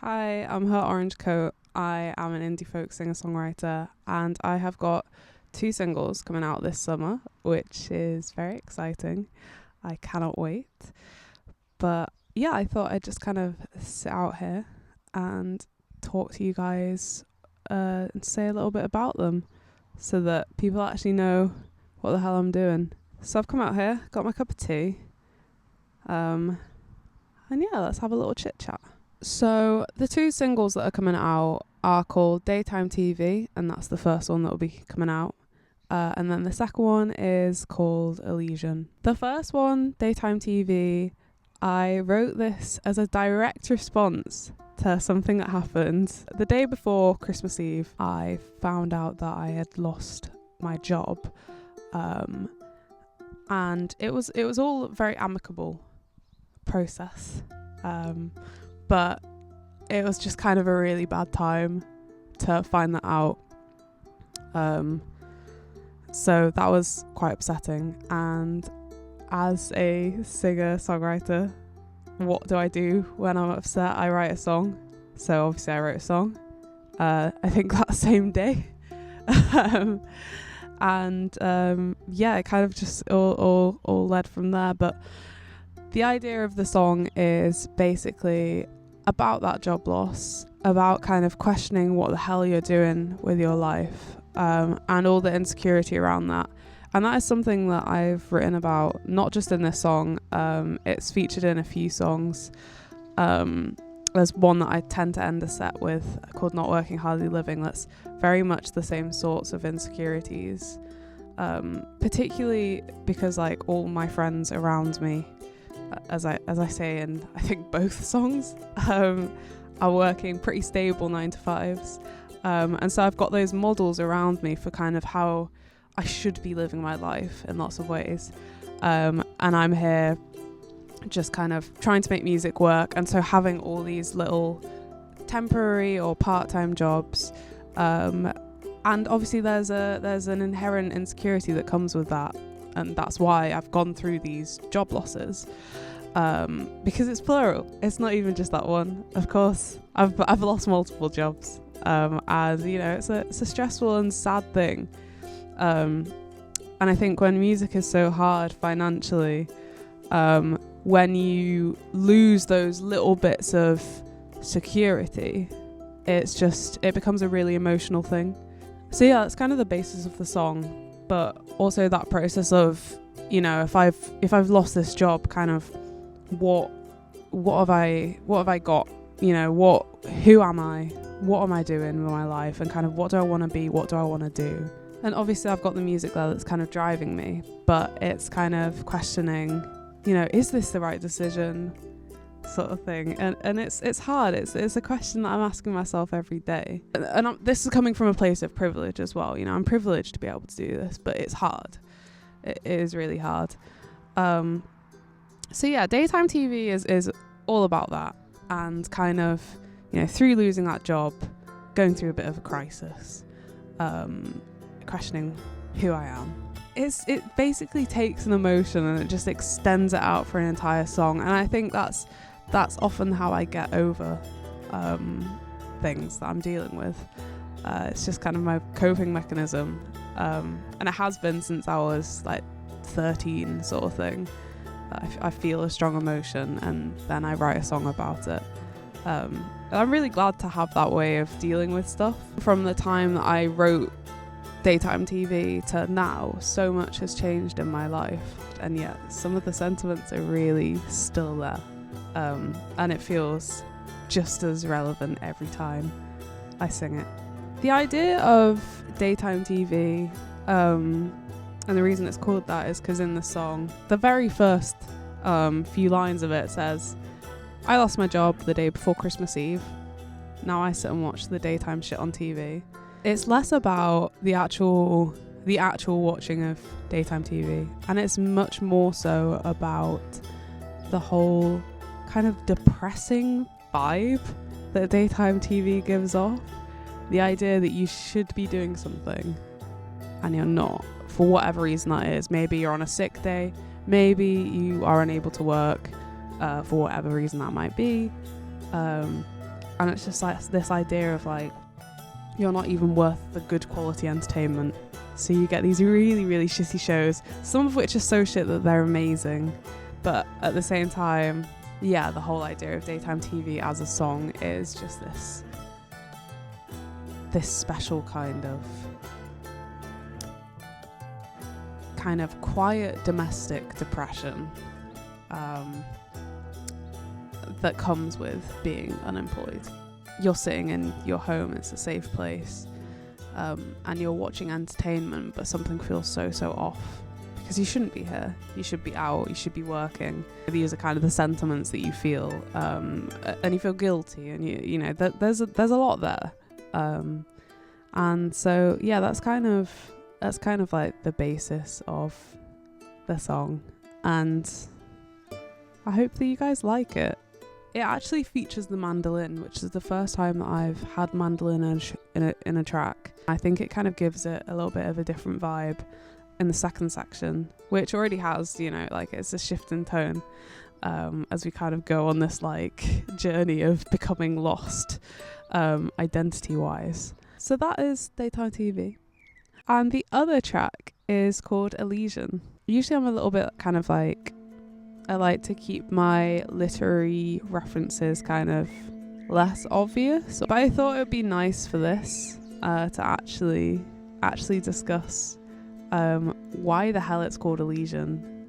Hi, I'm Her Orange Coat. I am an indie folk singer-songwriter and I have got 2 singles coming out this summer, which is very exciting. I cannot wait. But yeah, I thought I'd just kind of sit out here and talk to you guys and say a little bit about them so that people actually know what the hell I'm doing. So I've come out here, got my cup of tea, and yeah, let's have a little chit chat. So the 2 singles that are coming out are called Daytime TV, and that's the first one that will be coming out. And then the second one is called Elysian. The first one, Daytime TV, I wrote this as a direct response to something that happened. The day before Christmas Eve, I found out that I had lost my job. And it was all a very amicable process. But it was just kind of a really bad time to find that out. So that was quite upsetting. And as a singer-songwriter, what do I do when I'm upset? I write a song. So obviously I wrote a song. I think that same day. Yeah, it kind of just all led from there. But the idea of the song is basically about that job loss, about kind of questioning what the hell you're doing with your life, and all the insecurity around that. And that is something that I've written about, not just in this song. It's featured in a few songs. There's one that I tend to end a set with called Not Working, Hardly Living, that's very much the same sorts of insecurities. Particularly because like all my friends around me, as I say in I think both songs, are working pretty stable 9-to-5s. And so I've got those models around me for kind of how I should be living my life in lots of ways. And I'm here just kind of trying to make music work, and so having all these little temporary or part-time jobs, and obviously there's an inherent insecurity that comes with that, and that's why I've gone through these job losses, because it's plural. It's not even just that one. Of course, I've lost multiple jobs, and you know it's a stressful and sad thing, and I think when music is so hard financially, when you lose those little bits of security, it becomes a really emotional thing. So yeah, that's kind of the basis of the song, but also that process of, you know, if I've lost this job, kind of what have I got, you know, who am I, what am I doing with my life, and kind of what do I want to be, what do I want to do. And obviously I've got the music there that's kind of driving me, but it's kind of questioning, you know, is this the right decision, sort of thing. And it's hard. It's a question that I'm asking myself every day. And this is coming from a place of privilege as well. You know, I'm privileged to be able to do this, but it's hard. It is really hard. So yeah, daytime TV is all about that, and kind of, you know, through losing that job, going through a bit of a crisis, questioning who I am. It basically takes an emotion and it just extends it out for an entire song, and I think that's often how I get over things that I'm dealing with. It's just kind of my coping mechanism, and it has been since I was like 13, sort of thing. I feel a strong emotion and then I write a song about it. And I'm really glad to have that way of dealing with stuff. From the time that I wrote Daytime TV to now, so much has changed in my life, and yet some of the sentiments are really still there, and it feels just as relevant every time I sing it. The idea of daytime TV, and the reason it's called that is because in the song, the very first few lines of it says, I lost my job the day before Christmas Eve, now I sit and watch the daytime shit on TV. It's less about the actual watching of daytime TV, and it's much more so about the whole kind of depressing vibe that daytime TV gives off. The idea that you should be doing something and you're not, for whatever reason that is. Maybe you're on a sick day, maybe you are unable to work, for whatever reason that might be. And it's just like this idea of like, you're not even worth the good quality entertainment. So you get these really, really shitty shows, some of which are so shit that they're amazing. But at the same time, yeah, the whole idea of daytime TV as a song is just this special kind of quiet domestic depression that comes with being unemployed. You're sitting in your home, it's a safe place, and you're watching entertainment, but something feels so off because you shouldn't be here. You should be out, you should be working. These are kind of the sentiments that you feel, and you feel guilty, and you know that there's a lot there, and so yeah, that's kind of like the basis of the song, and I hope that you guys like it. It actually features the mandolin, which is the first time that I've had mandolin in a track. I think it kind of gives it a little bit of a different vibe in the second section, which already has, you know, like it's a shift in tone as we kind of go on this like journey of becoming lost identity-wise. So that is daytime TV. And the other track is called Elysian. Usually I'm a little bit kind of like, I like to keep my literary references kind of less obvious, but I thought it would be nice for this to actually discuss why the hell it's called Elysian,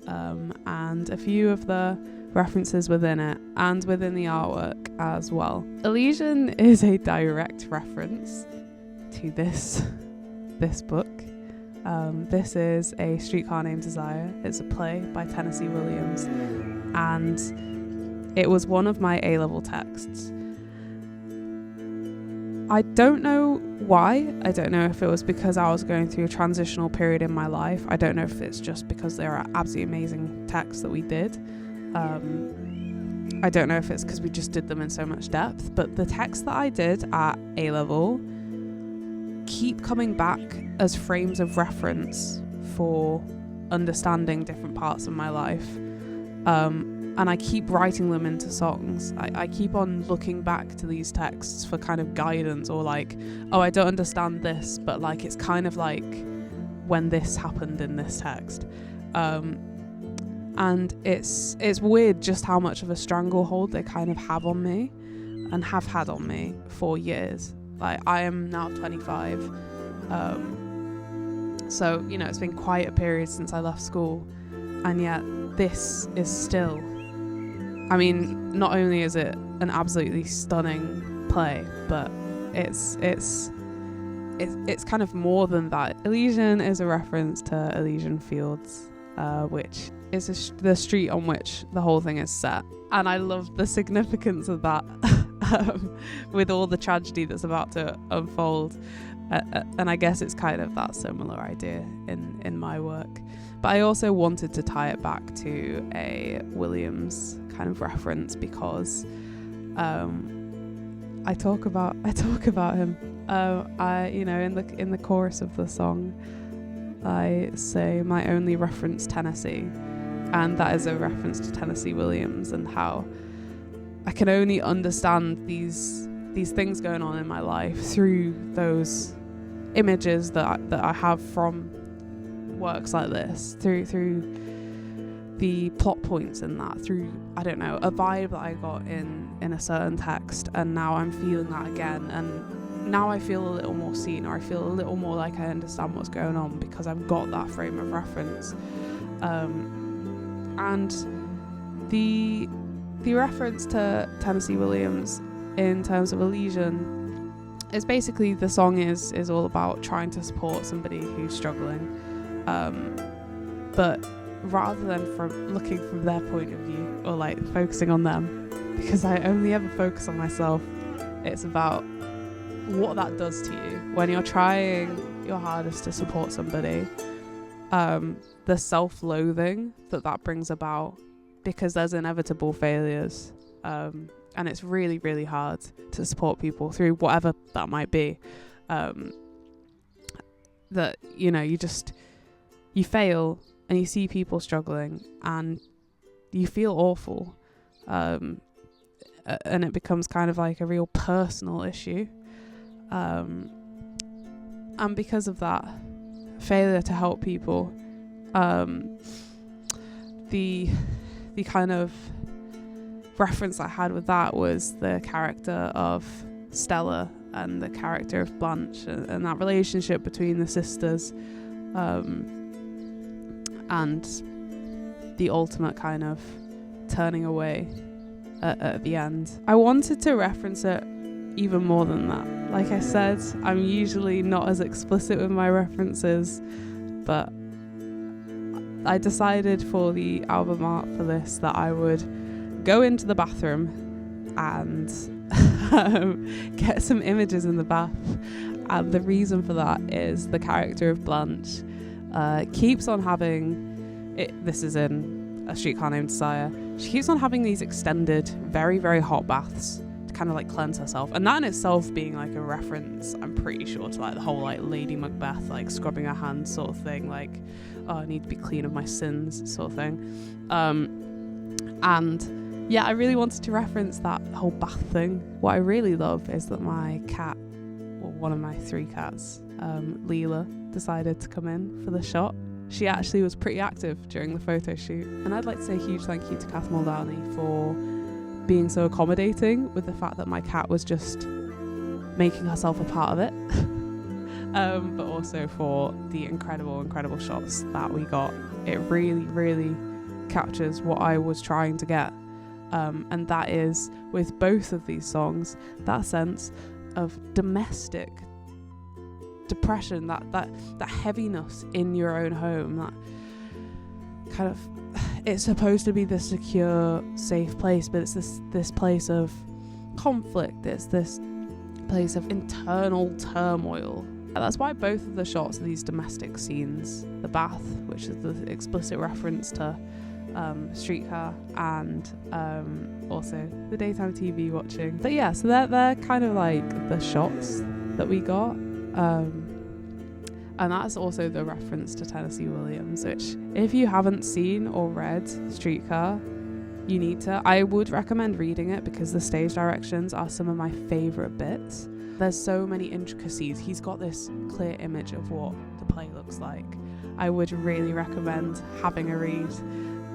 and a few of the references within it and within the artwork as well. Elysian is a direct reference to this book. This is A Streetcar Named Desire. It's a play by Tennessee Williams, and it was one of my A-level texts. I don't know why. I don't know if it was because I was going through a transitional period in my life. I don't know if it's just because there are absolutely amazing texts that we did. I don't know if it's because we just did them in so much depth, but the texts that I did at A-level keep coming back as frames of reference for understanding different parts of my life, and I keep writing them into songs. I keep on looking back to these texts for kind of guidance, or like, oh, I don't understand this, but like it's kind of like when this happened in this text, and it's weird just how much of a stranglehold they kind of have on me and have had on me for years. Like, I am now 25, so, you know, it's been quite a period since I left school, and yet this is still, I mean, not only is it an absolutely stunning play, but it's kind of more than that. Elysian is a reference to Elysian Fields, which is the street on which the whole thing is set, and I love the significance of that. With all the tragedy that's about to unfold, and I guess it's kind of that similar idea in my work, but I also wanted to tie it back to a Williams kind of reference because I talk about him. I, you know, in the chorus of the song, I say my only reference Tennessee, and that is a reference to Tennessee Williams and how I can only understand these things going on in my life through those images that I have from works like this, through the plot points in that, through, I don't know, a vibe that I got in a certain text, and now I'm feeling that again, and now I feel a little more seen, or I feel a little more like I understand what's going on because I've got that frame of reference, and the reference to Tennessee Williams in terms of Elysian is basically, the song is all about trying to support somebody who's struggling, but rather than from looking from their point of view or like focusing on them, because I only ever focus on myself, it's about what that does to you when you're trying your hardest to support somebody, the self-loathing that brings about, because there's inevitable failures, and it's really, really hard to support people through whatever that might be, that, you know, you fail and you see people struggling and you feel awful, and it becomes kind of like a real personal issue. And because of that failure to help people, the kind of reference I had with that was the character of Stella and the character of Blanche, and that relationship between the sisters, and the ultimate kind of turning away at the end. I wanted to reference it even more than that. Like I said, I'm usually not as explicit with my references, but I decided for the album art for this that I would go into the bathroom and get some images in the bath. And the reason for that is the character of Blanche keeps on having it. This is in A Streetcar Named Desire. She keeps on having these extended, very, very hot baths to kind of like cleanse herself, and that in itself being like a reference, I'm pretty sure, to like the whole like Lady Macbeth, like scrubbing her hands sort of thing, like, oh, I need to be clean of my sins sort of thing. And yeah, I really wanted to reference that whole bath thing. What I really love is that my cat, or one of my 3 cats, Leela, decided to come in for the shot. She actually was pretty active during the photo shoot. And I'd like to say a huge thank you to Kath Muldowney for being so accommodating with the fact that my cat was just making herself a part of it. But also for the incredible shots that we got. It really, really captures what I was trying to get. And that is, with both of these songs, that sense of domestic depression, that heaviness in your own home, that kind of, it's supposed to be this secure, safe place, but it's this place of conflict, it's this place of internal turmoil. And that's why both of the shots are these domestic scenes, the bath, which is the explicit reference to Streetcar, and also the daytime TV watching. But yeah, so they're kind of like the shots that we got, and that's also the reference to Tennessee Williams, which if you haven't seen or read Streetcar, you need to. I would recommend reading it because the stage directions are some of my favourite bits. There's so many intricacies. He's got this clear image of what the play looks like. I would really recommend having a read.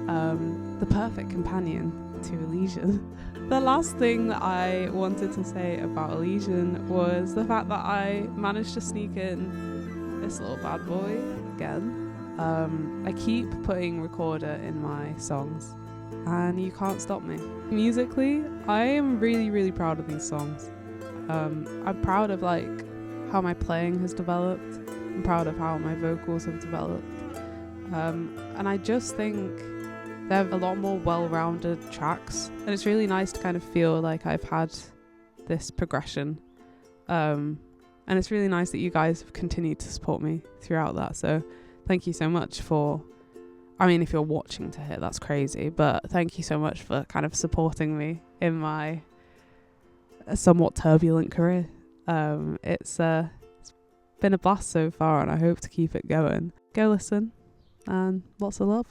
The perfect companion to Elysian. The last thing that I wanted to say about Elysian was the fact that I managed to sneak in this little bad boy again. I keep putting recorder in my songs and you can't stop me. Musically, I am really, really proud of these songs. I'm proud of like how my playing has developed. I'm proud of how my vocals have developed. And I just think they're a lot more well-rounded tracks, and it's really nice to kind of feel like I've had this progression. And it's really nice that you guys have continued to support me throughout that. So thank you so much for, I mean, if you're watching to hear, that's crazy, but thank you so much for kind of supporting me in my somewhat turbulent career. It's been a blast so far, and I hope to keep it going. Go listen, and lots of love.